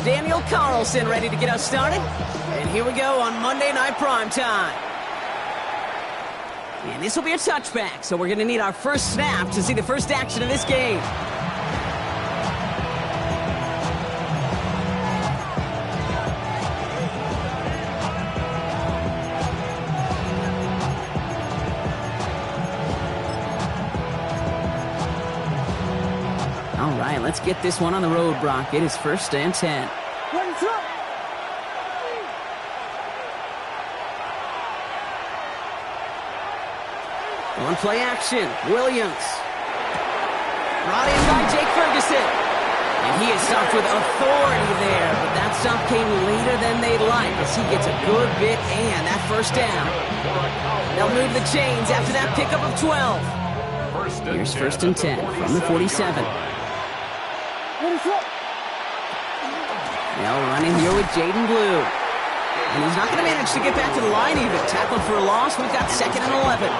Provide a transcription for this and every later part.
Daniel Carlson ready to get us started. And here we go on Monday Night Primetime. And this will be a touchback, so we're going to need our first snap to see the first action of this game. All right, let's get this one on the road, Brock. It is 1st and 10. On play action, Williams. Brought in by Jake Ferguson. And he is stopped with authority there, but that stop came later than they'd like as he gets a good bit and that first down. They'll move the chains after that pickup of 12. Here's 1st and 10 from the 47. Now running here with Jaden Blue. And he's not going to manage to get back to the line even. Tackled for a loss. We've got 2nd and 11.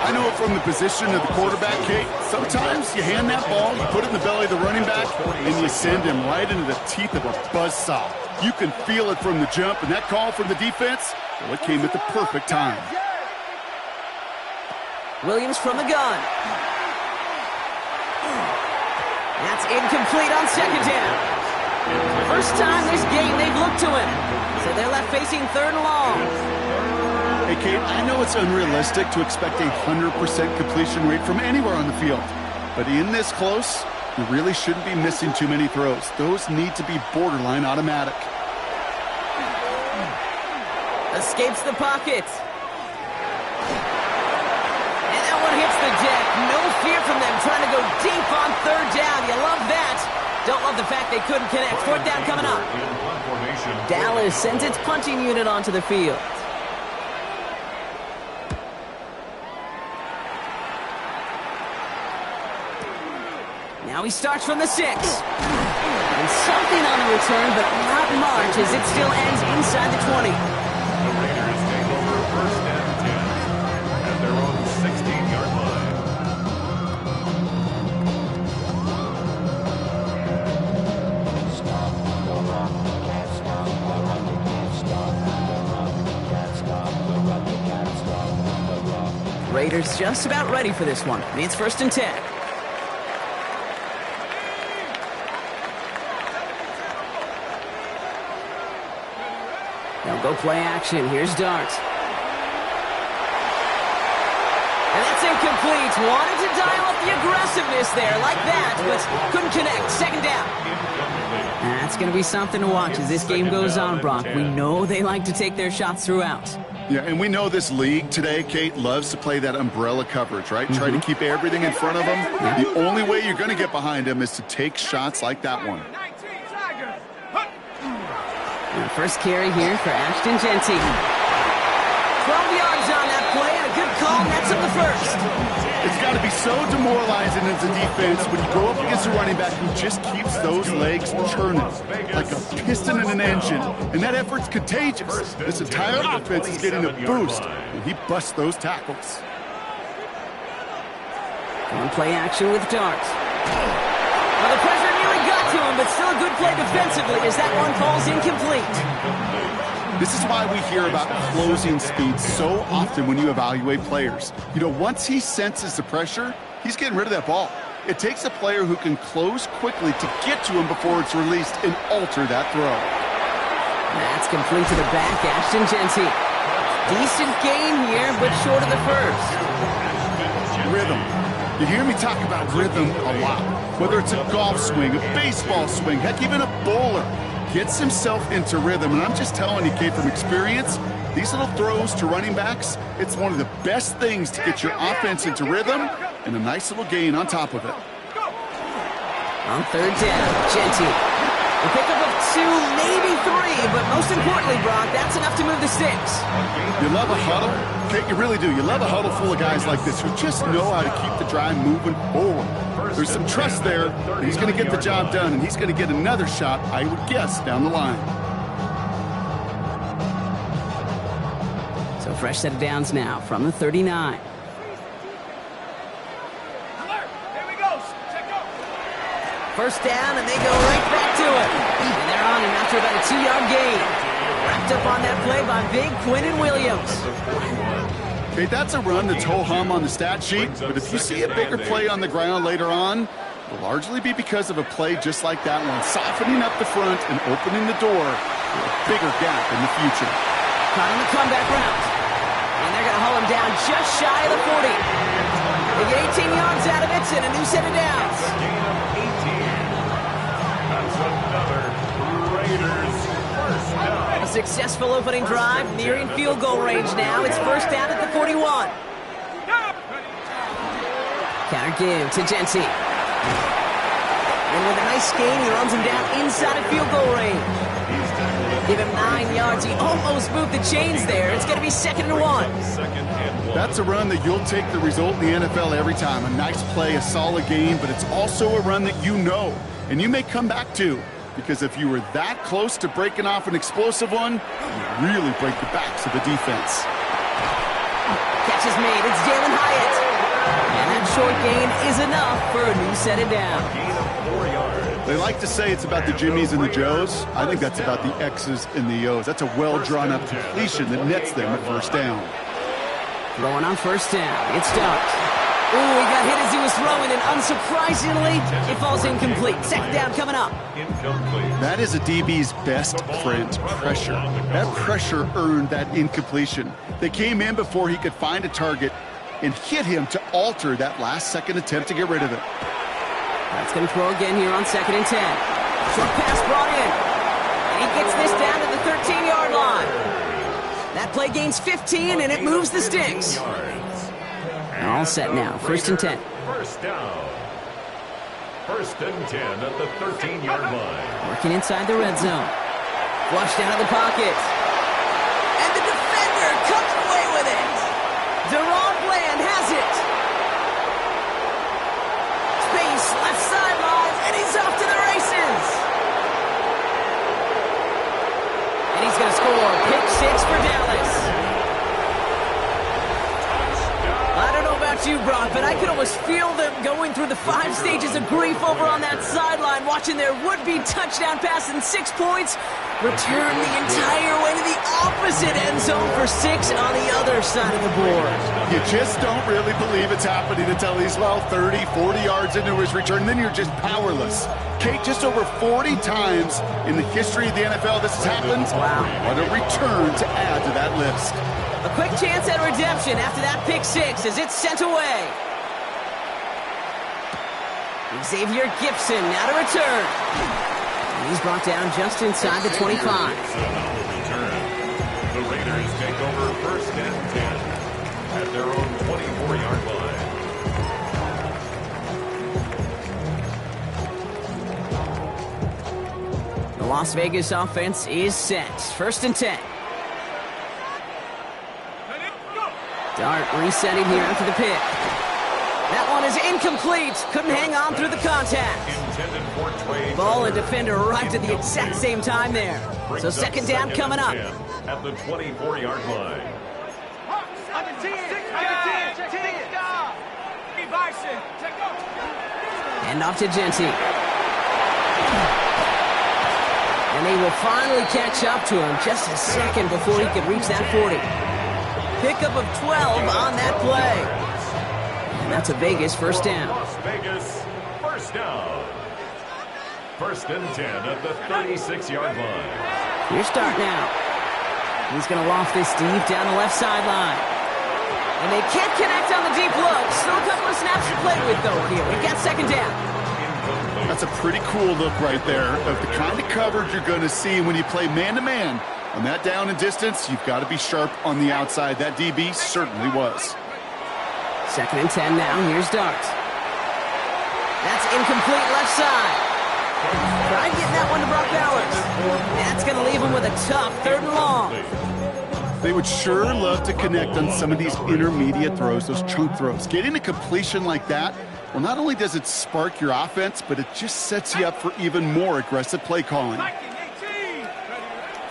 I know it from the position of the quarterback, Kate. Sometimes you hand that ball, you put it in the belly of the running back, and you send him right into the teeth of a buzzsaw. You can feel it from the jump, and that call from the defense, well, it came at the perfect time. Williams from the gun. That's incomplete on 2nd down. First time this game they've looked to him. So they're left facing 3rd and long. Hey, Kate, I know it's unrealistic to expect a 100% completion rate from anywhere on the field. But in this close, you really shouldn't be missing too many throws. Those need to be borderline automatic. Escapes the pocket. And that one hits the deck. No fear from them trying to go deep on 3rd down. You love that. Don't love the fact they couldn't connect. 4th down coming up. Dallas sends its punting unit onto the field. Now he starts from the 6. And something on the return, but not much as it still ends inside the 20. The Raiders take over 1st and 10 at their own 16-yard line. Raiders just about ready for this one. It's 1st and 10. They'll go play action. Here's Dart. And that's incomplete. Wanted to dial up the aggressiveness there like that, but couldn't connect. 2nd down. That's going to be something to watch as this game goes on, Brock. We know they like to take their shots throughout. Yeah, and we know this league today, Kate, loves to play that umbrella coverage, right? Try to keep everything in front of them. Yeah. The only way you're going to get behind them is to take shots like that one. And first carry here for Ashton Genty. 12 yards on that play, and a good call, and that's up the 1st. It's got to be so demoralizing as a defense when you go up against a running back who just keeps those legs turning like a piston in an engine, and that effort's contagious. This entire offense is getting a boost, and he busts those tackles. On play action with Dart. Well, the pressure nearly got to him, but still a good play defensively as that one falls incomplete. This is why we hear about closing speed so often when you evaluate players. You know, once he senses the pressure, he's getting rid of that ball. It takes a player who can close quickly to get to him before it's released and alter that throw. That's complete to the back, Ashton Genty. Decent gain here, but short of the 1st. Rhythm. You hear me talk about rhythm a lot. Whether it's a golf swing, a baseball swing, heck, even a bowler gets himself into rhythm. And I'm just telling you, Kate, from experience, these little throws to running backs, it's one of the best things to get your offense into rhythm and a nice little gain on top of it. On 3rd down, Genty. A pickup of 2, maybe 3, but most importantly, Brock, that's enough to move the 6. You love a huddle? Kate, you really do. You love a huddle full of guys like this who just know how to keep the drive moving forward. There's some trust there. He's going to get the job done, and he's going to get another shot, I would guess, down the line. So fresh set of downs now from the 39. First down, and they go right back to it. And they're on him after about a 2-yard gain. Wrapped up on that play by Big Quinnen Williams. Okay, that's a run that's ho-hum on the stat sheet, but if you see a bigger play on the ground later on, it'll largely be because of a play just like that one, softening up the front and opening the door for a bigger gap in the future. Caught on the comeback route. And they're going to haul him down just shy of the 40. They get 18 yards out of it and a new set of downs. Gain of 18. That's another Raiders first down. A successful opening drive, nearing field goal range now. It's first down at the 41. Counter give to Jency. And with a nice gain, he runs him down inside of field goal range. Give him 9 yards. He almost moved the chains there. It's going to be 2nd and 1. That's a run that you'll take the result in the NFL every time. A nice play, a solid game, but it's also a run that you know and you may come back to, because if you were that close to breaking off an explosive one, you really break the backs of the defense. Catch is made. It's Jalen Hyatt. And that short gain is enough for a new set of downs. Gain of 4 yards. They like to say it's about the Jimmies and the Joes. I think that's about the X's and the O's. That's a well-drawn-up completion that nets them at first down. Throwing on first down. It's Dart. Ooh, he got hit as he was throwing, and unsurprisingly, it falls incomplete. 2nd down coming up. Incomplete. That is a DB's best friend, pressure. That pressure earned that incompletion. They came in before he could find a target and hit him to alter that last-second attempt to get rid of it. That's going to throw again here on 2nd and 10. Short pass brought in. And he gets this down to the 13-yard line. That play gains 15, and it moves the sticks. All set now. 1st and 10. First down. 1st and 10 at the 13-yard line. Working inside the red zone. Flushed out of the pocket. And the defender comes away with it. Deron Bland has it. Space, left sideline, and he's off to the races. And he's going to score. Pick 6 for Dallas. I don't know about you, Brock, but I could almost feel them going through the 5 stages of grief over on that sideline, watching their would-be touchdown pass in 6 points return the entire way to the opposite end zone for 6 on the other side of the board. You just don't really believe it's happening until he's, 30, 40 yards into his return. Then you're just powerless. Kate, just over 40 times in the history of the NFL this has happened. Wow. What a return to add to that list. A quick chance at redemption after that pick 6 as it's sent away. Xavier Gibson now to return. And he's brought down just inside the 25. The Raiders take over 1st and 10 at their own 24-yard line. The Las Vegas offense is set. 1st and 10. Dart resetting here after the pick. That one is incomplete. Couldn't hang on through the contact. Ball and defender arrived at the exact same time there. So 2nd down coming up. At the 24-yard line. Hand off to Jency. And they will finally catch up to him just a second before he could reach that 40. Pickup of 12 on that play. And that's a Vegas first down. Las Vegas first down. 1st and 10 at the 36-yard line. Here's Dart now. He's going to loft this deep down the left sideline. And they can't connect on the deep look. Still a couple of snaps to play with, though, here. We got 2nd down. That's a pretty cool look right there of the kind of coverage you're going to see when you play man-to-man. On that down and distance, you've got to be sharp on the outside. That DB certainly was. 2nd and 10 now. Here's Dart. That's incomplete left side. Try getting that one to Brock Bowers. That's going to leave him with a tough 3rd and long. They would sure love to connect on some of these intermediate throws, those chunk throws. Getting a completion like that, well, not only does it spark your offense, but it just sets you up for even more aggressive play calling.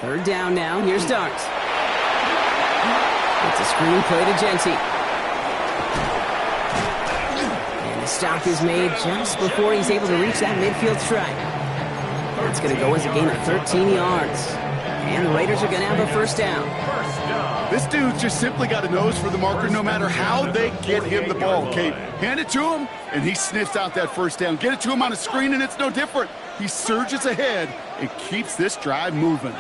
3rd down now. Here's Dart. It's a screen play to Jency. And the stop is made just before he's able to reach that midfield stripe. That's going to go as a gain of 13 yards. And the Raiders are going to have a first down. This dude's just simply got a nose for the marker no matter how they get him the ball, Kate. Hand it to him, and he sniffs out that first down. Get it to him on a screen, and it's no different. He surges ahead and keeps this drive moving.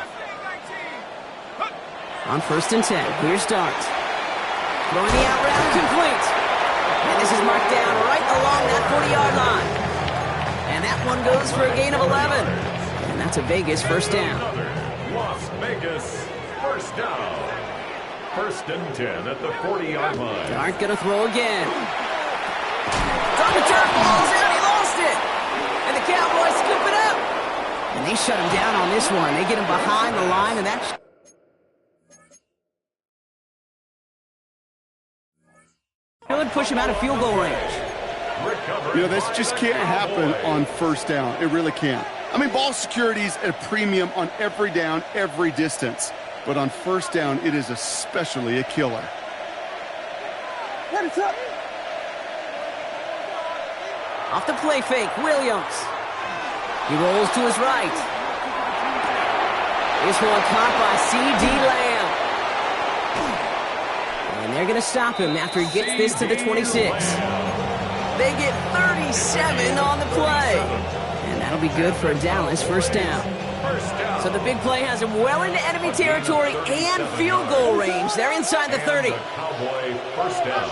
On 1st and 10, here's Dart. Throwing the out route, complete. And this is marked down right along that 40-yard line. And that one goes for a gain of 11. And that's a Vegas first down. Las Vegas first down. 1st and 10 at the 40-yard line. Dart gonna throw again. It's on the turf, ball's out, he lost it. And the Cowboys scoop it up. And they shut him down on this one. They get him behind the line, and that could push him out of field goal range. You know, this just can't happen on first down. It really can't. I mean, ball security's at a premium on every down, every distance. But on first down, it is especially a killer. Off the play fake, Williams. He rolls to his right. This one caught by C.D. Lamb. And they're going to stop him after he gets this to the 26. They get 37 on the play. And that'll be good for a Dallas first down. So the big play has him well into enemy territory and field goal range. They're inside the 30. Cowboy first down.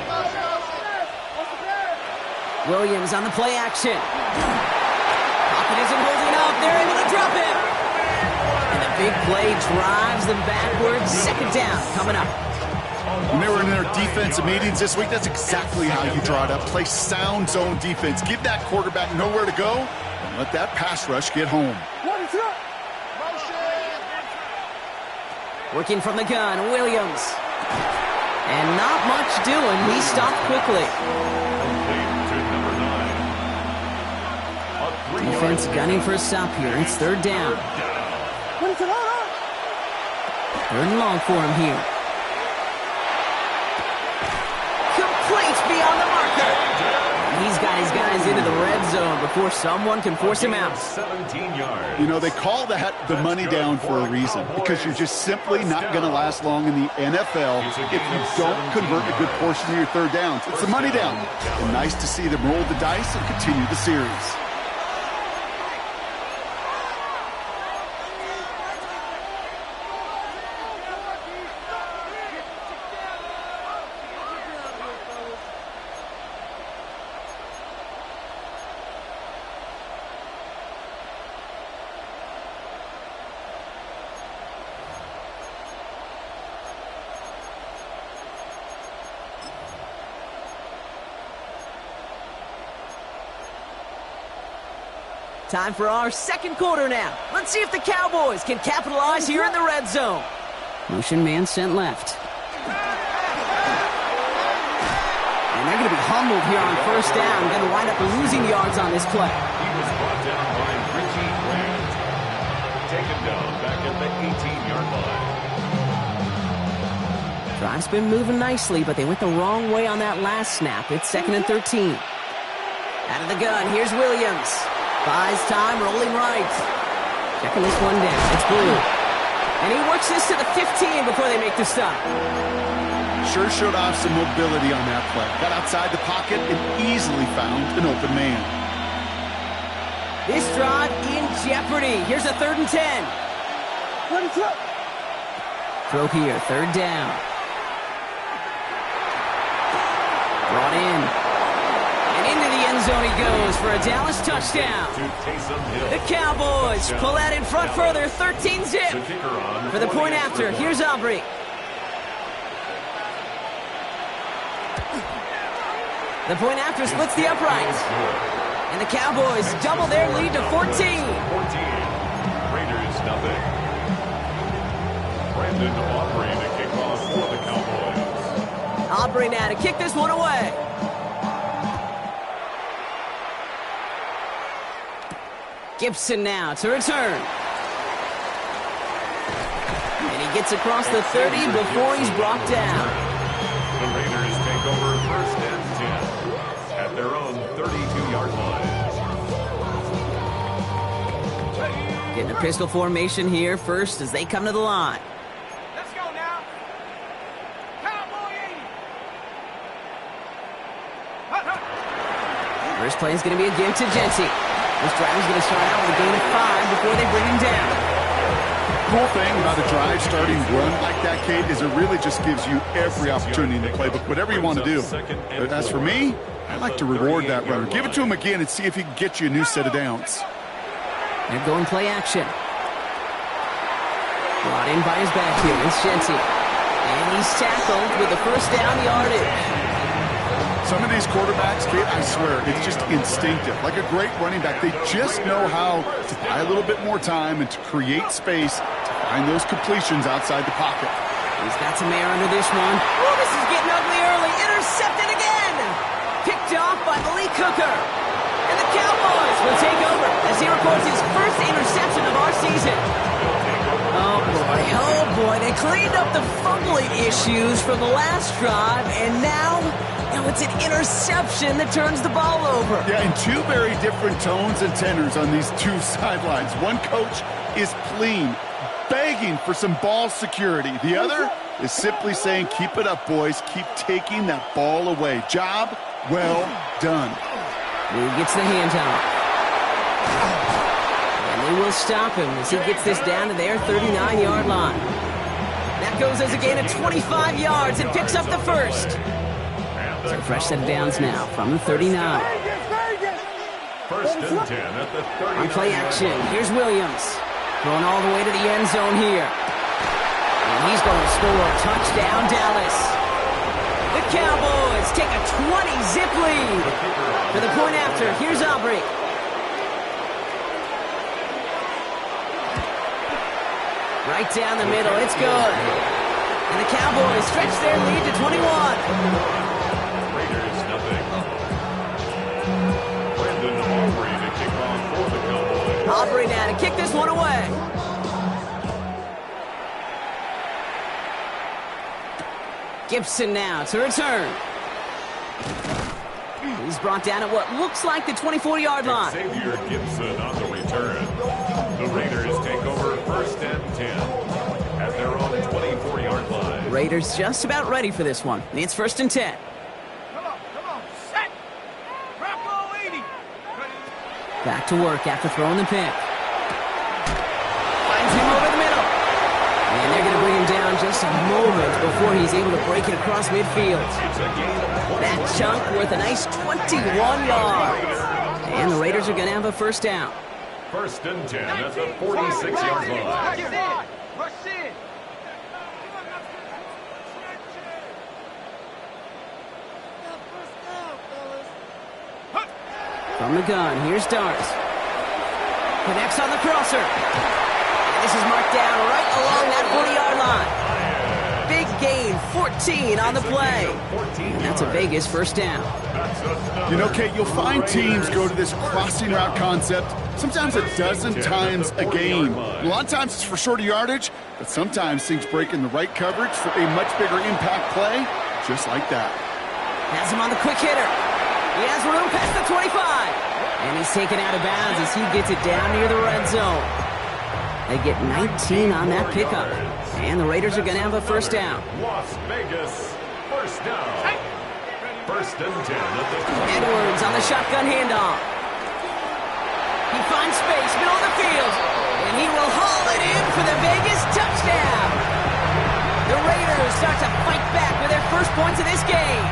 Williams on the play action. Pocket isn't holding up. They're able to drop him. And the big play drives them backwards. 2nd down coming up. When they were in their defensive meetings this week, that's exactly how you draw it up. Play sound zone defense. Give that quarterback nowhere to go and let that pass rush get home. Working from the gun, Williams. And not much doing. He stopped quickly. Defense gunning for a stop here. It's 3rd down. 3rd and long for him here. Complete beyond the marker. He's got his guys into the red zone before someone can force him out. 17 yards. You know, they call that the money down for a reason, because you're just simply not going to last long in the NFL if you don't convert a good portion of your 3rd downs. It's the money down. And nice to see them roll the dice and continue the series. Time for our 2nd quarter now. Let's see if the Cowboys can capitalize here in the red zone. Motion man sent left. And they're going to be humbled here on 1st down. Going to wind up losing yards on this play. He was brought down by Richie Grant. Taken down back at the 18-yard line. Drive's been moving nicely, but they went the wrong way on that last snap. It's 2nd and 13. Out of the gun, here's Williams. Buys time, rolling right. Checking this one down. It's blue. And he works this to the 15 before they make the stop. Sure showed off some mobility on that play. Got outside the pocket and easily found an open man. This drive in jeopardy. Here's a 3rd and 10. Throw here, 3rd down. Brought in. And into the end zone he goes for a Dallas touchdown. The Cowboys pull that in front further, 13-zip. For the point after, here's Aubrey. The point after splits the upright. And the Cowboys double their lead to 14. Raiders nothing. Brandon Aubrey to kick off for the Cowboys. Aubrey now to kick this one away. Gibson now to return. And he gets across the 30 before he's brought down. The Raiders take over 1st and 10 at their own 32-yard line. Getting a pistol formation here first as they come to the line. Let's go now. Cowboy 80. First play is going to be a give to Jency. This drive is going to start out with a gain of 5 before they bring him down. Cool thing about a drive starting run like that, Kate, is it really just gives you every opportunity in the playbook, whatever you want to do. But as for me, I like to reward that runner. Give it to him again and see if he can get you a new set of downs. They're going play action. Brought in by his back here. It's Jency. And he's tackled with the first down yardage. Some of these quarterbacks, Kate, I swear, it's just instinctive. Like a great running back, they just know how to buy a little bit more time and to create space to find those completions outside the pocket. He's got some air under this one. Oh, this is getting ugly early. Intercepted again. Picked off by Malik Hooker. And the Cowboys will take over as he records his first interception of our season. Oh boy, they cleaned up the fumbling issues from the last drive, and now it's an interception that turns the ball over. Yeah, and two very different tones and tenors on these two sidelines. One coach is pleading, begging for some ball security. The other is simply saying, keep it up, boys. Keep taking that ball away. Job well done. He gets the handoff. And they will stop him as he gets this down to their 39-yard line. That goes as a gain of 25 yards and picks up the first. So a fresh set of downs now from the 39. First and 10 at the 30. On play action, here's Williams. Going all the way to the end zone here. And he's going to score a touchdown, Dallas. The Cowboys take a 20-zip lead. For the point after, here's Aubrey. Right down the middle, it's good. And the Cowboys stretch their lead to 21. Raiders, nothing. Brandon Aubrey to kick off for the Cowboys. Aubrey now to kick this one away. Gibson now to return. He's brought down at what looks like the 24-yard line. Xavier Gibson on the return. The Raiders take over first and 10 at their own 24-yard line. Raiders just about ready for this one. It's first and 10. Come on, set. Bronco 80. Back to work after throwing the pick. Finds him over the middle. And they're going to bring him down just a moment before he's able to break it across midfield. That chunk worth a nice 21 yards. And the Raiders are going to have a first down. First and 10 at the 46-yard line. Rush in. From the gun, here's Darts. Connects on the crosser. And this is marked down right along that 40-yard line. Big gain, 14 on the play. And that's a Vegas first down. You know, Kate, you'll find teams go to this crossing route concept sometimes a dozen times a game. A lot of times it's for shorter yardage, but sometimes things break in the right coverage for a much bigger impact play, just like that. Has him on the quick hitter. He has room past the 25. And he's taken out of bounds as he gets it down near the red zone. They get 19 on that pickup. And the Raiders are going to have a first down. Las Vegas, first down. First and 10 at the 20. Edwards on the shotgun handoff. He finds space, middle of the field. And he will haul it in for the Vegas touchdown. The Raiders start to fight back with their first points of this game.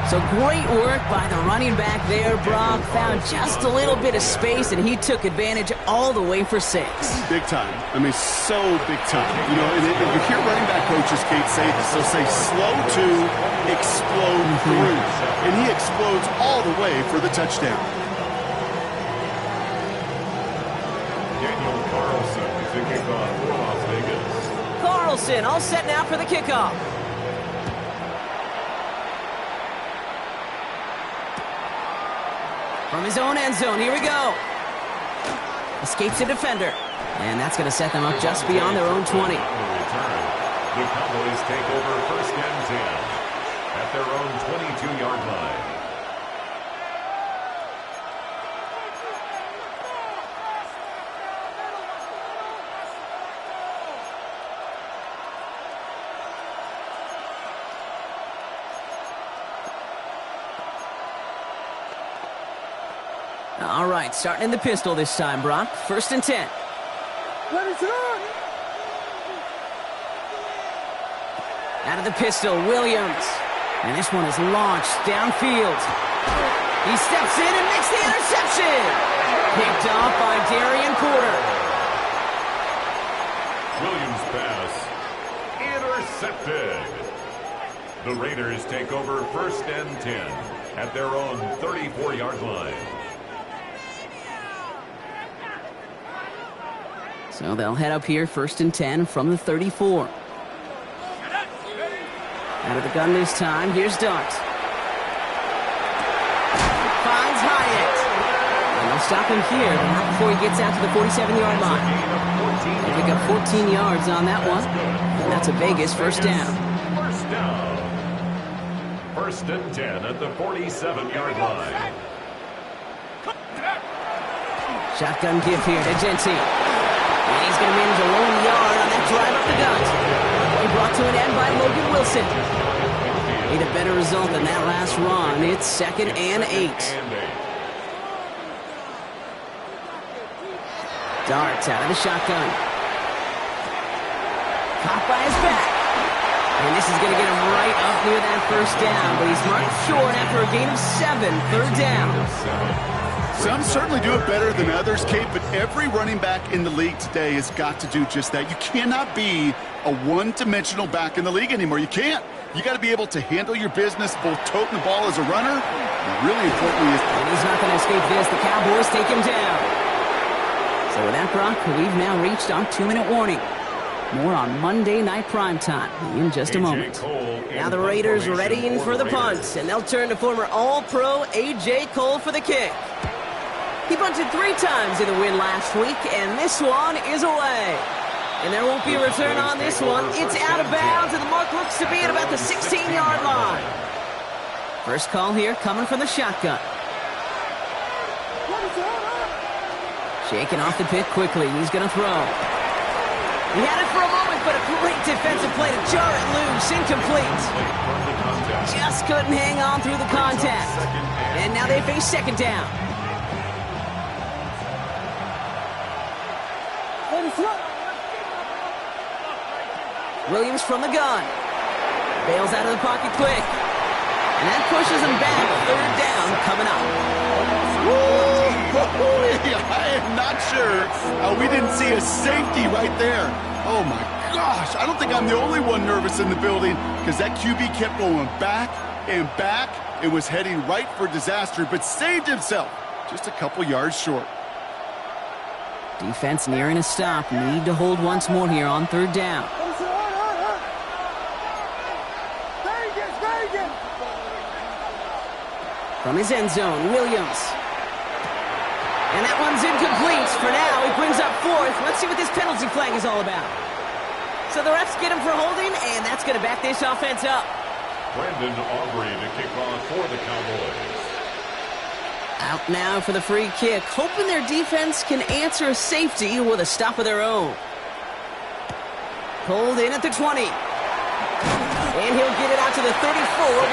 So great work by the running back there, Brock. Found just a little bit of space, and he took advantage all the way for 6. Big time. I mean, so big time. You know, and you hear running back coaches, Kate, say this. They'll say slow to explode through. And he explodes all the way for the touchdown. Daniel Carlson to kick off for Las Vegas. Carlson all set now for the kickoff. From his own end zone, here we go. Escapes a defender. And that's going to set them up just beyond their own 20. The Cowboys take over first and 10 at their own 22-yard line. All right, starting in the pistol this time, Brock. 1st and 10. Out of the pistol, Williams. And this one is launched downfield. He steps in and makes the interception. Picked off by Darian Porter. Williams' pass intercepted. The Raiders take over 1st and 10 at their own 34-yard line. So they'll head up here, 1st and 10 from the 34. Out of the gun this time, here's Dart. Finds Hyatt. And they'll stop him here, but not before he gets out to the 47-yard line. They pick up 14 yards on that one, and that's a Vegas 1st down. 1st and 10 at the 47-yard line. Shotgun give here to Genty. And he's going to manage a lone yard on that drive up the gut. He brought to an end by Logan Wilson. Need a better result than that last run. It's 2nd and 8. Darts out of the shotgun. Caught by his back. And this is going to get him right up near that 1st down. But he's marked short after a gain of 7. 3rd down. Some certainly do it better than others, Kate, but every running back in the league today has got to do just that. You cannot be a one-dimensional back in the league anymore. You can't. You got to be able to handle your business, both toting the ball as a runner, and really importantly is... And he's not going to escape this. The Cowboys take him down. So with that, Brock, we've now reached our 2-minute warning. More on Monday Night Primetime in just a moment. Now the Raiders are ready in for the punt, and they'll turn to former All-Pro A.J. Cole for the kick. He bunted 3 times in the win last week, and this one is away. And there won't be a return on this one. It's out of bounds, and the mark looks to be at about the 16-yard line. First call here coming from the shotgun. Shaking off the pick quickly. He's going to throw. He had it for a moment, but a great defensive play to jar it loose. Incomplete. Just couldn't hang on through the contact. And now they face 2nd down. Williams from the gun. Bails out of the pocket quick. And that pushes him back. 3rd down coming up. I am not sure we didn't see a safety right there. Oh, my gosh. I don't think I'm the only one nervous in the building because that QB kept going back and back and was heading right for disaster, but saved himself just a couple yards short. Defense nearing a stop. Need to hold once more here on 3rd down. From his end zone, Williams. And that one's incomplete for now. He brings up 4th. Let's see what this penalty flag is all about. So the refs get him for holding, and that's going to back this offense up. Brandon Aubrey to kick off for the Cowboys. Out now for the free kick, hoping their defense can answer a safety with a stop of their own. Pulled in at the 20. And he'll get it out to the 34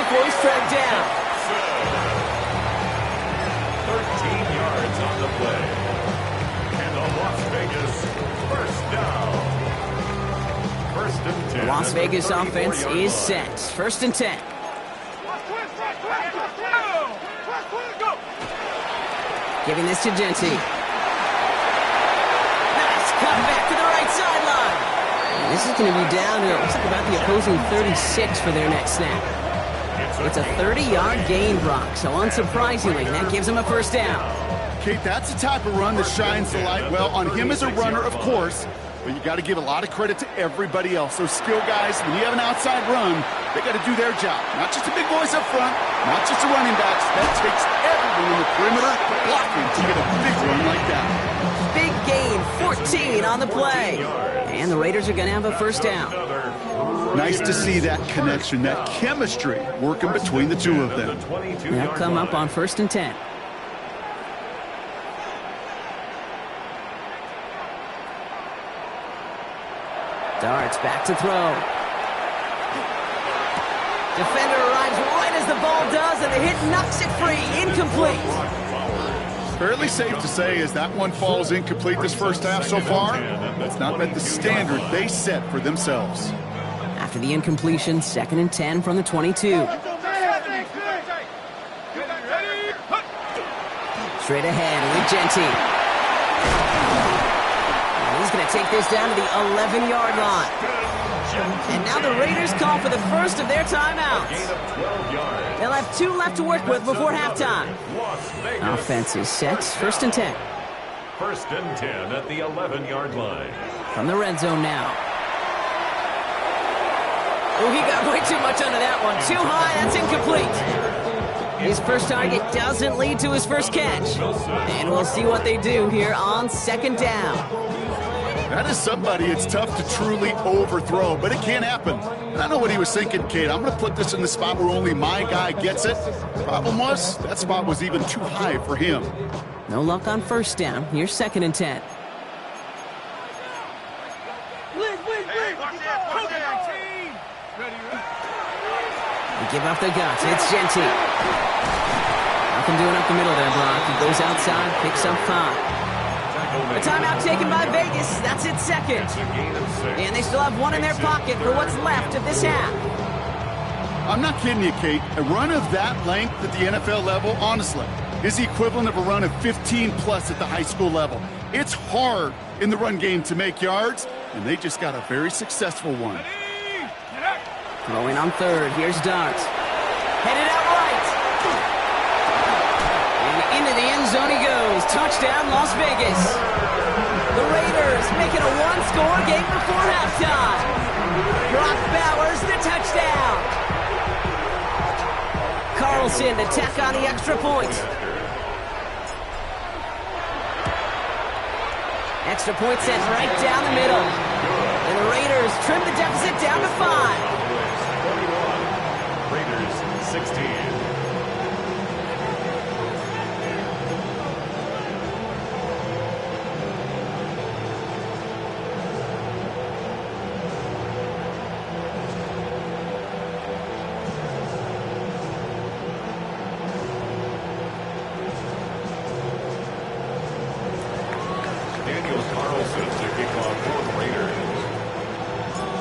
before he's tracked down. 13 yards on the play. And the Las Vegas 1st down. 1st and 10. The Las Vegas offense is set. 1st and 10. Giving this to Genty. Nice cut back to the right sideline. And this is going to be down to, it looks like about the opposing 36 for their next snap. It's a 30-yard gain, Brock, so unsurprisingly, that gives him a 1st down. Kate, that's the type of run that shines the light well on him as a runner, of course, but you got to give a lot of credit to everybody else. Those skill guys, when you have an outside run, they got to do their job. Not just the big boys up front, not just the running backs. That takes everyone in the perimeter blocking to get a big run like that. Big gain, 14 on the play. And the Raiders are going to have a 1st down. Nice to see that connection, that chemistry working between the two of them. They'll come up on 1st and 10. Darts back to throw. Defender arrives right as the ball does, and the hit knocks it free. Incomplete. Fairly safe to say as that one falls incomplete this first half so far, it's not met the standard they set for themselves. After the incompletion, 2nd and 10 from the 22. Straight ahead with Genty. And he's going to take this down to the 11-yard line. And now the Raiders call for the first of their timeouts. They'll have 2 left to work with before halftime. Offense is set. 1st and 10. 1st and 10 at the 11-yard line. From the red zone now. Oh, he got way too much under that one. Too high, that's incomplete. His first target doesn't lead to his first catch. And we'll see what they do here on 2nd down. That is somebody it's tough to truly overthrow, but it can happen. I don't know what he was thinking, Kate. I'm going to put this in the spot where only my guy gets it. Problem was, that spot was even too high for him. No luck on 1st down. Here's 2nd and 10. They give up the guts. It's Genty. Nothing doing up the middle there, Brock. He goes outside, picks up 5. A timeout taken by Vegas. That's its 2nd. And they still have 1 in their pocket for what's left of this half. I'm not kidding you, Kate. A run of that length at the NFL level, honestly, is the equivalent of a run of 15-plus at the high school level. It's hard in the run game to make yards, and they just got a very successful one. Throwing on 3rd. Here's Darts. Headed out right. And into the end zone he goes. Touchdown, Las Vegas. The Raiders making a one-score game before halftime. Brock Bowers, the touchdown. Carlson to tack on the extra point. Extra point sent right down the middle. And the Raiders trim the deficit down to 5. 16.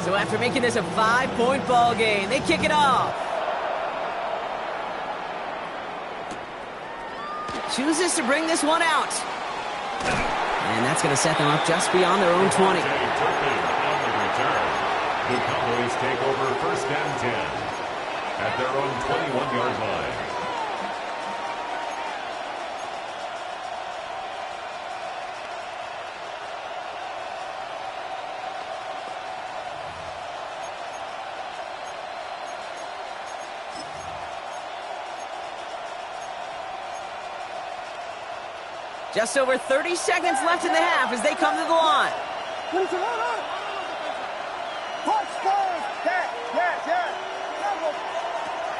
So after making this a 5-point ball game, they kick it off. Chooses to bring this one out. And that's going to set them up just beyond their own 20. The Cowboys take over 1st and 10 at their own 21-yard line. Just over 30 seconds left in the half as they come to the line.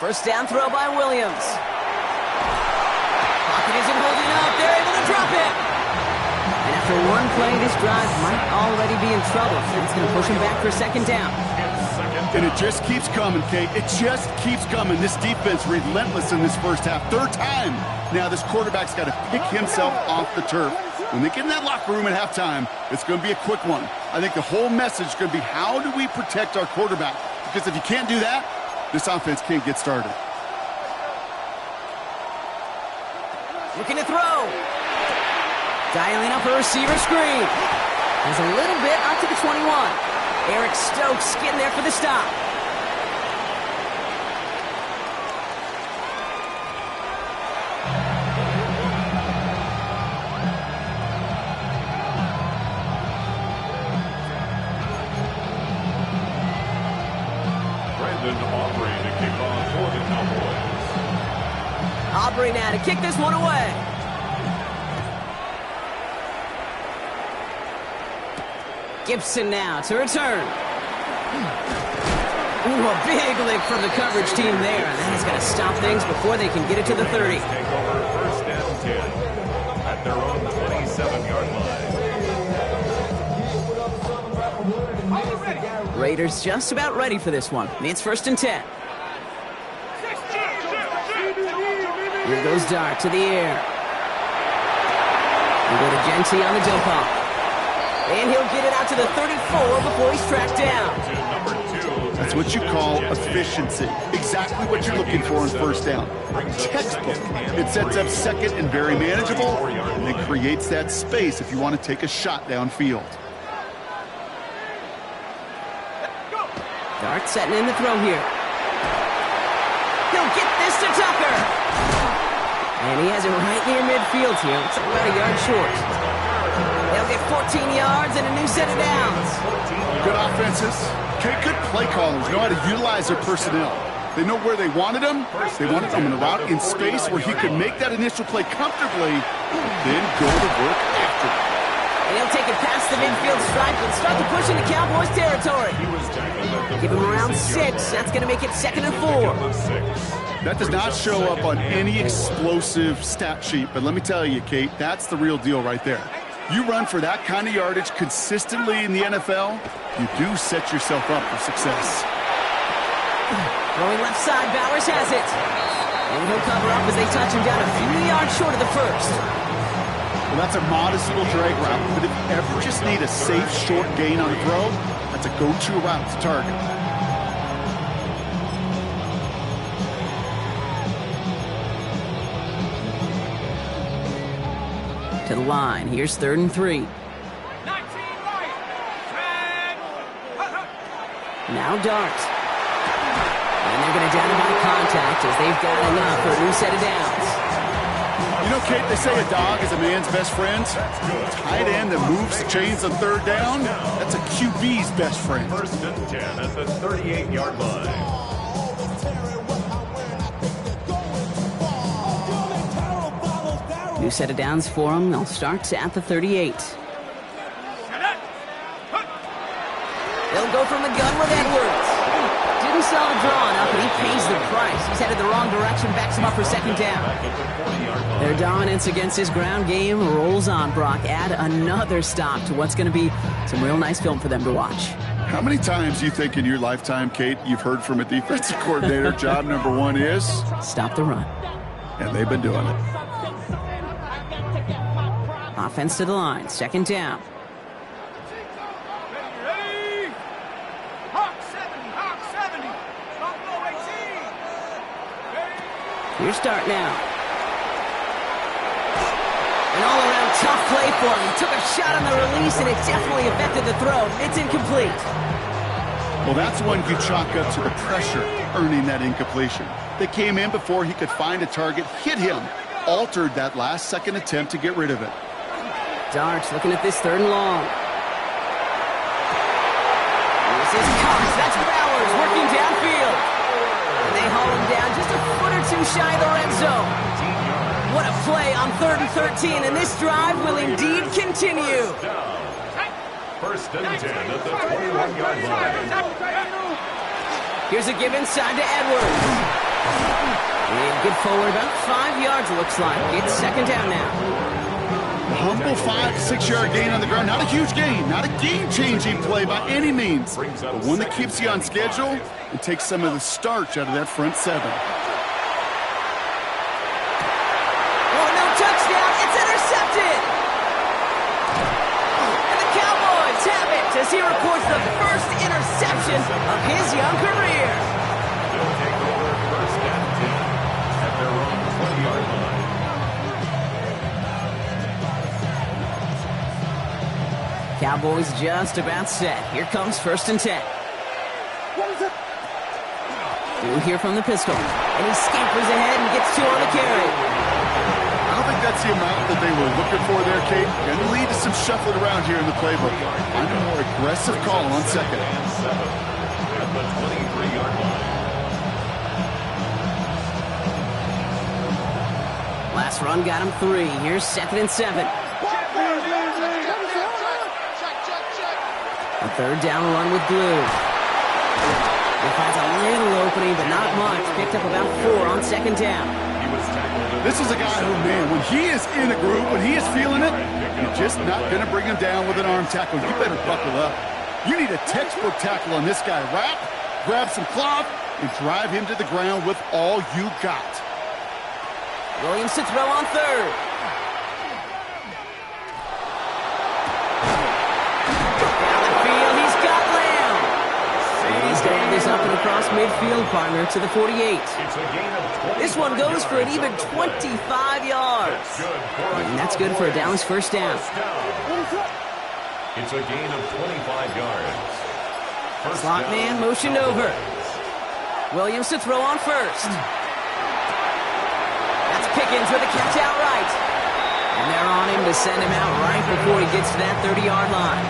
First down throw by Williams. Pocket isn't holding up. They're able to drop it. And after one play, this drive might already be in trouble. It's going to push him back for 2nd down. And it just keeps coming, Kate. It just keeps coming. This defense relentless in this first half. 3rd time. Now this quarterback's got to pick himself off the turf. When they get in that locker room at halftime, it's going to be a quick one. I think the whole message is going to be, how do we protect our quarterback? Because if you can't do that, this offense can't get started. Looking to throw. Dialing up a receiver screen. Has a little bit out to the 21. Eric Stokes getting there for the stop. Aubrey to kick off for the Cowboys. Aubrey now to kick this one away. Gibson now to return. Ooh, a big lick from the coverage team there. And that is going to stop things before they can get it to the 30. Take over first and 10 at their own 27-yard line. Raiders just about ready for this one. It's first and 10. Here goes Dart to the air. We go to Genty on the dump off. And he'll get it out to the 34 before he's tracked down. That's what you call efficiency. Exactly what you're looking for on first down. Textbook. It sets up second and very manageable, and it creates that space if you want to take a shot downfield. Dart setting in the throw here. He'll get this to Tucker. And he has it right near midfield here. It's about a yard short. They'll get 14 yards and a new set of downs. Good offenses. Okay, good play callers know how to utilize their personnel. They know where they wanted him. They wanted him in a route in space where he could make that initial play comfortably, then go to work after it. And he'll take it past the midfield stripe and start to push into Cowboys territory. Give him around 6. That's going to make it second and 4. That does not show up on any explosive stat sheet, but let me tell you, Kate, that's the real deal right there. You run for that kind of yardage consistently in the NFL, you do set yourself up for success. Going left side, Bowers has it. And he'll cover up as they touch him down a few yards short of the first. Well, that's a modest little drag route, but if you ever just need a safe, short gain on a throw, that's a go-to route to target. To the line. Here's third and 3. 19 right. Now Dart. And they're going to down him by contact as they've got enough for a new set of downs. You know, Kate, they say a dog is a man's best friend. Tight end that moves chains on third down, that's a QB's best friend. First and 10 at the 38-yard line. New set of downs for them. They'll start at the 38. They'll go from the gun with Edwards. Didn't sell the draw enough, but he pays the price. He's headed the wrong direction, backs him up for second down. Their dominance against his ground game rolls on, Brock. Add another stop to what's going to be some real nice film for them to watch. How many times do you think in your lifetime, Kate, you've heard from a defensive coordinator, job number 1 is? Stop the run. And they've been doing it. Offense to the line. Second down. Ready? Hawk 70. Buffalo 18. Here's Dart now. An all-around tough play for him. He took a shot on the release, and it definitely affected the throw. It's incomplete. Well, that's one you chalk up to the pressure earning that incompletion. They came in before he could find a target, hit him, altered that last-second attempt to get rid of it. Dart's looking at this third and long. This is Cox. That's Bowers working downfield. And they haul him down just a foot or two shy of the red zone. What a play on 3rd and 13, and this drive will indeed continue. First and 10 at the 21-yard line. Here's a give inside to Edwards. And good forward, about 5 yards it looks like. It's second down now. Humble 5 to 6 yard gain on the ground. Not a huge gain, not a game-changing play by any means, but one that keeps you on schedule and takes some of the starch out of that front 7. Oh, no touchdown. It's intercepted. And the Cowboys have it as he records the first interception of his young career. They'll take over first and 10 at their own 20-yard line. Cowboys just about set. Here comes first and 10. We'll hear from the pistol. And he scampers ahead and gets 2 on the carry. I don't think that's the amount that they were looking for there, Kate. Going to lead to some shuffling around here in the playbook. Find a more aggressive call on second. And 7 at the 23-yard line. Last run got him 3. Here's second and 7. A third down run with Blue. He finds a little opening, but not much. Picked up about 4 on second down. This is a guy who, man, when he is in a groove, when he is feeling it, you're just not going to bring him down with an arm tackle. You better buckle up. You need a textbook tackle on this guy. Wrap, grab some cloth, and drive him to the ground with all you got. Williams to throw on third. Down the field, he's got Lamb. And he's going this up and across midfield, partner, to the 48. This one goes for an even 25 yards. And that's good for a Dallas first down. It's a gain of 25 yards. Slot man motioned over. Williams to throw on first. That's Pickens with a catch outright. And they're on him to send him out right before he gets to that 30-yard line.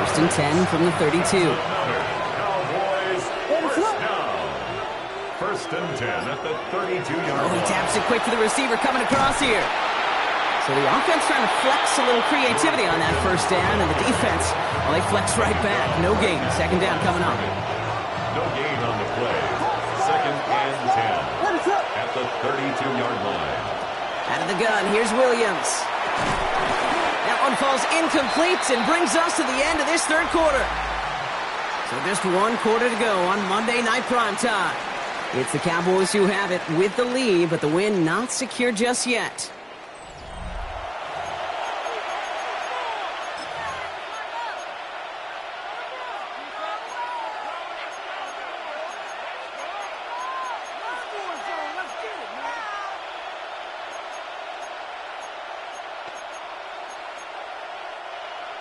First and 10 from the 32. Cowboys first down. First and 10 at the 32-yard line. Oh, he taps it quick to the receiver coming across here. So the offense trying to flex a little creativity on that first down, and the defense, well, they flex right back. No gain. Second down coming up. No gain on the play. Second and 10 at the 32-yard line. Out of the gun, here's Williams. That one falls incomplete and brings us to the end of this third quarter. So just 1 quarter to go on Monday Night Primetime. It's the Cowboys who have it with the lead, but the win not secure just yet.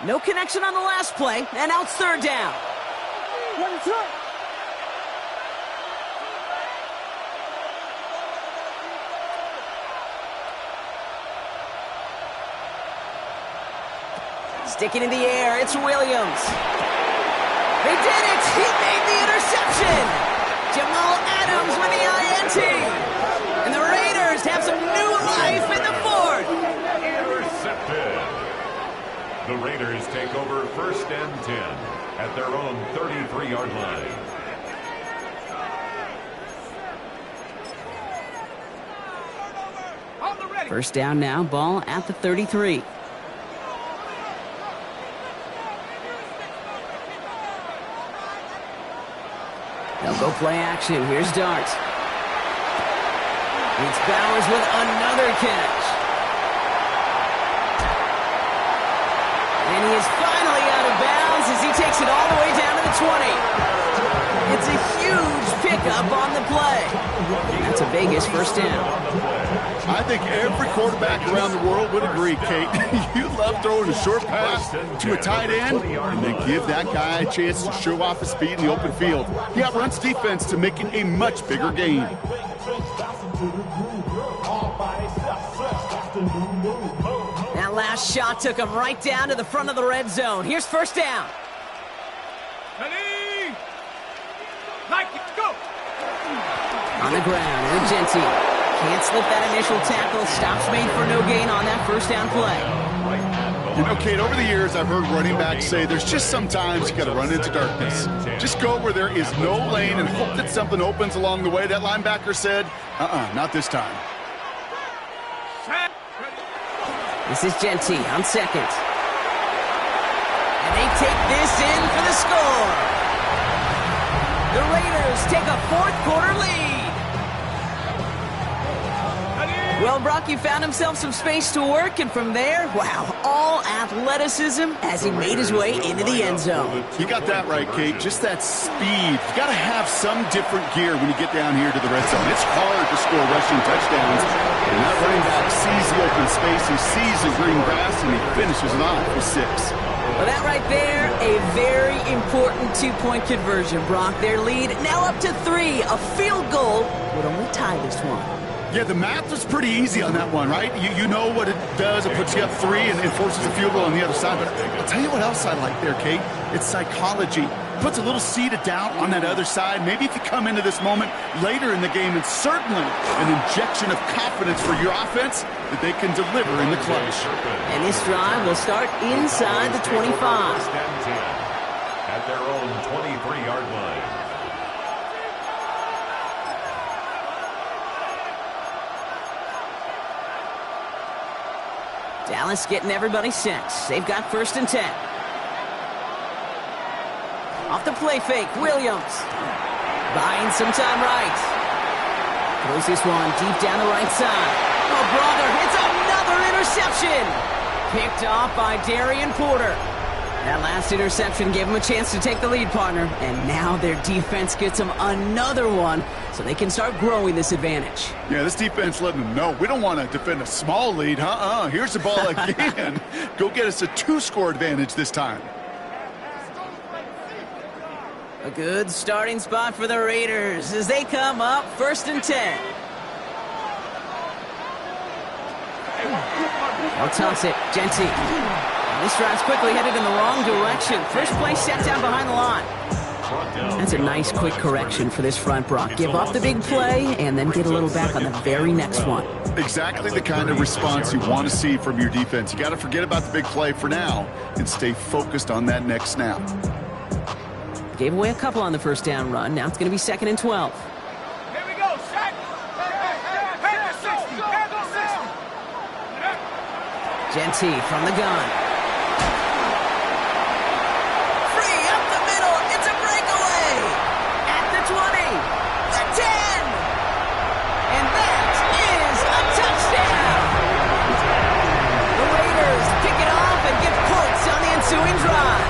No connection on the last play, and now it's third down. Sticking in the air, it's Williams. They did it! He made the interception! Jamal Adams with the INT! And the Raiders have some new life in the fourth! Intercepted. The Raiders take over first and 10 at their own 33-yard line. First down now, ball at the 33. They'll go play action. Here's Dart. It's Bowers with another catch. And he is finally out of bounds as he takes it all the way down to the 20. It's a huge pickup on the play. That's a Vegas first down. I think every quarterback around the world would agree, Kate. You love throwing a short pass to a tight end and then give that guy a chance to show off his speed in the open field. He outruns defense to make it a much bigger gain. That last shot took him right down to the front of the red zone. Here's first down. Ready? Nike, go! On the ground, Urgenti. Can't slip that initial tackle. Stops made for no gain on that first down play. You know, Kate, over the years, I've heard running backs say there's just sometimes you got to run into darkness. Just go where there is no lane and hope that something opens along the way. That linebacker said, not this time. This is Genti on second. And they take this in for the score. The Raiders take a fourth quarter lead. Well, Brock, you found himself some space to work, and from there, wow, all athleticism as he made his way into the end zone. You got that right, Kate. Just that speed. You got to have some different gear when you get down here to the red zone. It's hard to score rushing touchdowns. And that running back sees the open space, he sees the green grass, and he finishes it off with 6. Well, that right there, a very important two-point conversion, Brock. Their lead now up to 3. A field goal would only tie this one. Yeah, the math was pretty easy on that one, right? You know what it does. It puts you up 3 and forces a field goal on the other side. But I'll tell you what else I like there, Kate. It's psychology. Puts a little seed of doubt on that other side. Maybe if you come into this moment later in the game, and certainly an injection of confidence for your offense that they can deliver in the clutch. And this drive will start inside the 25. at their own 23-yard line. Dallas getting everybody set. They've got 1st and 10. Off the play fake, Williams. Buying some time right. Throws this one deep down the right side. Oh, brother, it's another interception. Picked off by Darian Porter. That last interception gave them a chance to take the lead, partner. And now their defense gets them another one so they can start growing this advantage. Yeah, this defense letting them know we don't want to defend a small lead. Here's the ball again. Go get us a 2-score advantage this time. A good starting spot for the Raiders as they come up 1st and 10. They'll toss it. Genty. This drive's quickly headed in the wrong direction. First play set down behind the line. That's a nice quick correction for this front, Brock. Give up the big play and then get a little back on the very next one. Exactly the kind of response you want to see from your defense. You got to forget about the big play for now and stay focused on that next snap. Gave away a couple on the 1st down run. Now it's going to be 2nd and 12. Here we go, set. Head to 60. Head to 60. Genty from the gun. Free up the middle. It's a breakaway. At the 20. The 10. And that is a touchdown. The Raiders pick it off and get points on the ensuing drive.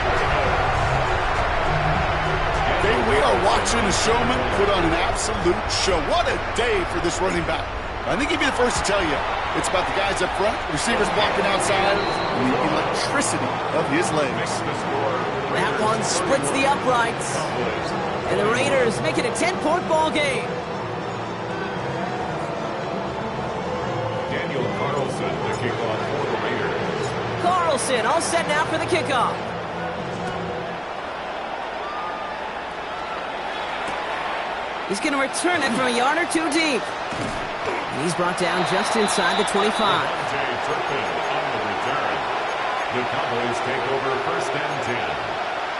We are watching a showman put on an absolute show. What a day for this running back. I think he'd be the first to tell you it's about the guys up front, receivers blocking outside, and the electricity of his legs. That one splits the uprights. And the Raiders make it a 10-point ball game. Daniel Carlson, the kickoff for the Raiders. Carlson all set now for the kickoff. He's going to return it from a yard or 2 deep. And he's brought down just inside the 25. Jay Turpin on the return. The Cowboys take over 1st and 10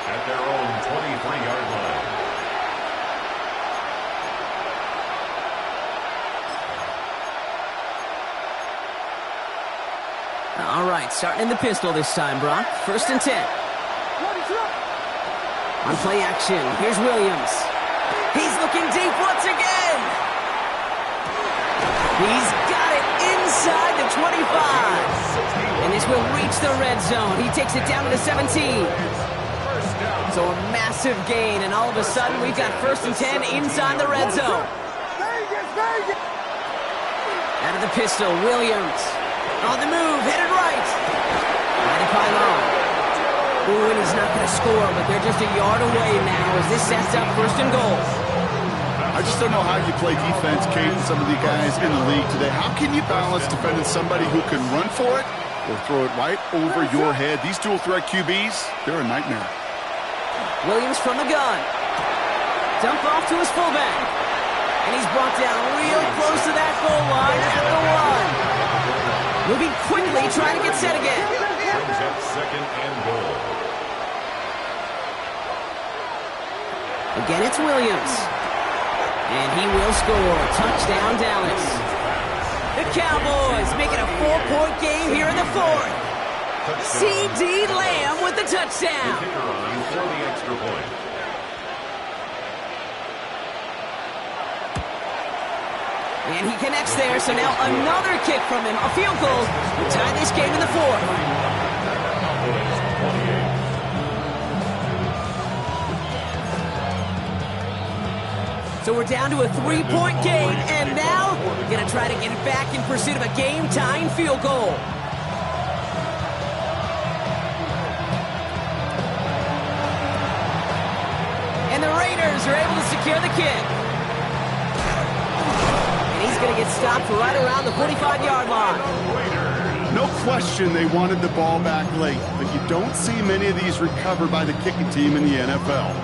at their own 23-yard line. All right, starting in the pistol this time, Brock. 1st and 10. On play action, here's Williams. He's looking deep once again. He's got it inside the 25. And this will reach the red zone. He takes it down to the 17. So a massive gain, and all of a sudden we've got 1st and 10 inside the red zone. Out of the pistol, Williams. On the move, headed right. Mighty pylon. Ooh, and he's not going to score, but they're just a yard away now as this sets up 1st and goal. I just don't know how you play defense, Kate, and some of the guys in the league today. How can you balance defending somebody who can run for it or throw it right over your head? These dual-threat QBs, they're a nightmare. Williams from the gun. Dump off to his fullback. And he's brought down real close to that goal line at the 1. Moving quickly, trying to get set again. Brings up 2nd and goal. Again, it's Williams. And he will score. Touchdown, Dallas. The Cowboys make it a 4-point game here in the 4th. C.D. Lamb with the touchdown. The kicker on for the extra point. And he connects there, so now another kick from him. A field goal to tie this game in the 4th. So we're down to a 3-point game, and now we're going to try to get it back in pursuit of a game-tying field goal. And the Raiders are able to secure the kick. And he's going to get stopped right around the 45-yard line. No question they wanted the ball back late, but you don't see many of these recovered by the kicking team in the NFL.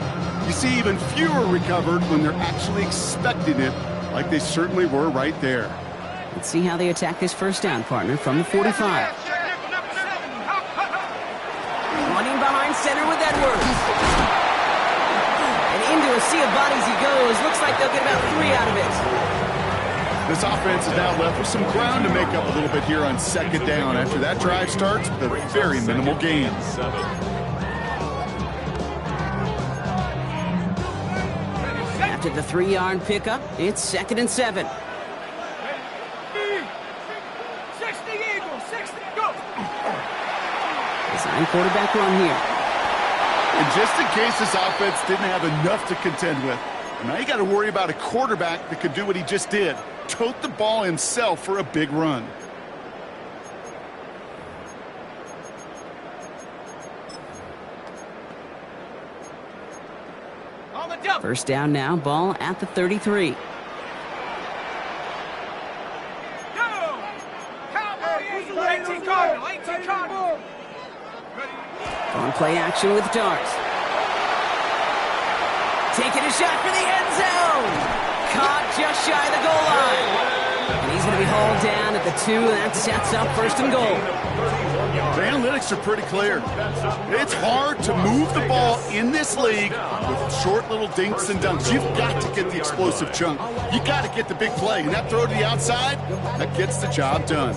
You see even fewer recovered when they're actually expecting it, like they certainly were right there. Let's see how they attack this 1st down, partner, from the 45. Running behind center with Edwards. Into a sea of bodies he goes. Looks like they'll get about 3 out of it. This offense is now left with some ground to make up a little bit here on second down after that drive starts with a very minimal gain. After the 3-yard pickup, it's 2nd and 7. 60 Eagles, 60, go! Design quarterback run here. And just in case this offense didn't have enough to contend with, now you got to worry about a quarterback that could do what he just did. Tote the ball himself for a big run. On the double. First down now, ball at the 33. Go! Cowboy 18 Cardinal, 18 Cardinal. On play action with Darts. Taking a shot for the end zone. Caught just shy of the goal line. And he's going to be hauled down at the 2. That sets up 1st and goal. The analytics are pretty clear. It's hard to move the ball in this league with short little dinks and dunks. You've got to get the explosive chunk. You got to get the big play. And that throw to the outside, that gets the job done.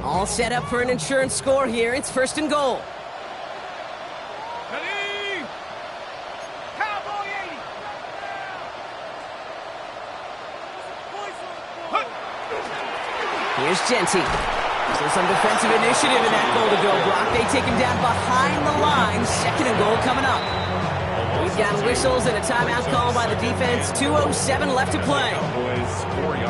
All set up for an insurance score here. It's 1st and goal. Ready? Cowboy 80. Here's Genty. So some defensive initiative in that goal to go block. They take him down behind the line. 2nd and goal coming up. We've got whistles and a timeout call by the defense. 2:07 left to play.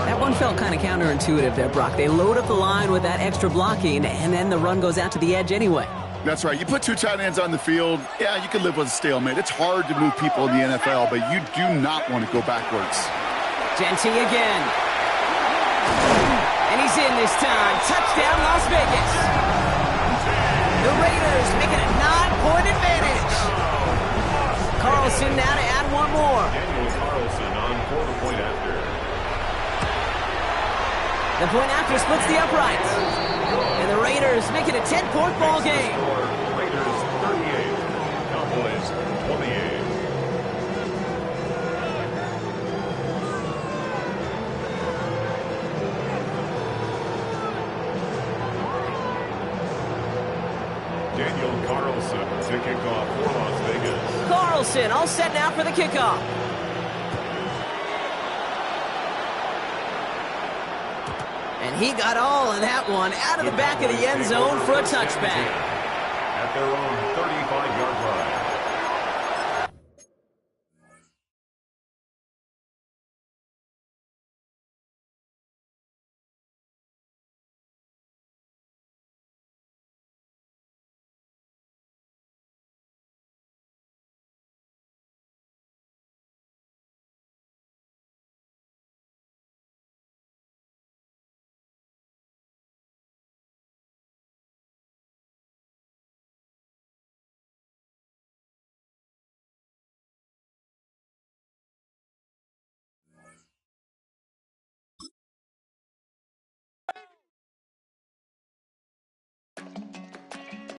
That one felt kind of counterintuitive there, Brock. They load up the line with that extra blocking, and then the run goes out to the edge anyway. That's right. You put 2 tight ends on the field, yeah, you can live with a stalemate. It's hard to move people in the NFL, but you do not want to go backwards. Genty again. And he's in this time. Touchdown, Las Vegas. The Raiders make it a 9-point advantage. Carlson now to add one more. Daniel Carlson on for the point after. The point after splits the uprights. And the Raiders make it a 10-point ball game. Raiders 38, Cowboys 28. Daniel Carlson to kick off for Las Vegas. Carlson all set now for the kickoff. And he got all of that one out of the back of the end zone for a touchback. At their own 35-yard line.